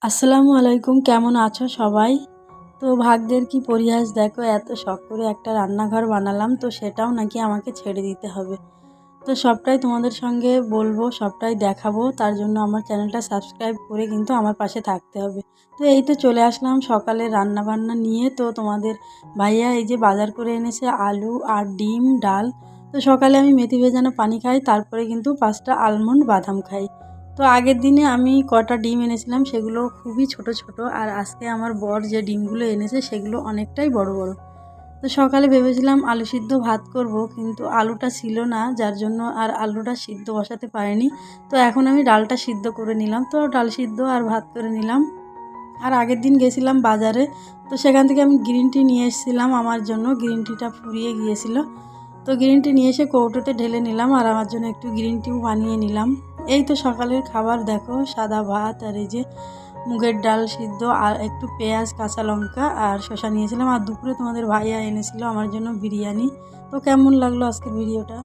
আসসালামু আলাইকুম, কেমন আছো সবাই? তো ভাগ্যের কি পরিহাস দেখো, এত শখ করে একটা রান্নাঘর বানালাম, তো সেটাও নাকি আমাকে ছেড়ে দিতে হবে। তো সবটাই তোমাদের সঙ্গে বলবো, সবটাই দেখাবো। তার জন্য আমার চ্যানেলটা সাবস্ক্রাইব করে কিন্তু আমার পাশে থাকতে হবে। তো এই তো চলে আসলাম সকালে রান্না বান্না নিয়ে। তো তোমাদের ভাইয়া এই যে বাজার করে এনেছে আলু আর ডিম, ডাল। তো সকালে আমি মেথি ভেজানো পানি খাই, তারপরে কিন্তু 5টা আলমন্ড বাদাম খাই। তো আগের দিনে আমি কটা ডিম এনেছিলাম, সেগুলো খুবই ছোট ছোট, আর আজকে আমার বর যে ডিমগুলো এনেছে সেগুলো অনেকটাই বড় বড়। তো সকালে ভেবেছিলাম আলু সিদ্ধ ভাত করব, কিন্তু আলুটা ছিল না, যার জন্য আর আলুটা সিদ্ধ বসাতে পারিনি। তো এখন আমি ডালটা সিদ্ধ করে নিলাম, তো ডাল সিদ্ধ আর ভাত করে নিলাম। আর আগের দিন গেছিলাম বাজারে, তো সেখান থেকে আমি গ্রিন টি নিয়ে এসেছিলাম আমার জন্য। গ্রিন টিটা ফুরিয়ে গিয়েছিল, তো গ্রিন টি নিয়ে এসে কৌটোতে ঢেলে নিলাম, আর আমার জন্য একটু গ্রিন টিও বানিয়ে নিলাম। এই তো সকালের খাবার দেখো, সাদা ভাত আর এই যে মুগের ডাল সিদ্ধ আর একটু পেঁয়াজ, কাঁচা লঙ্কা আর শসা নিয়েছিলাম। আর দুপুরে তোমাদের ভাইয়া এনেছিল আমার জন্য বিরিয়ানি। তো কেমন লাগলো আজকের ভিডিওটা?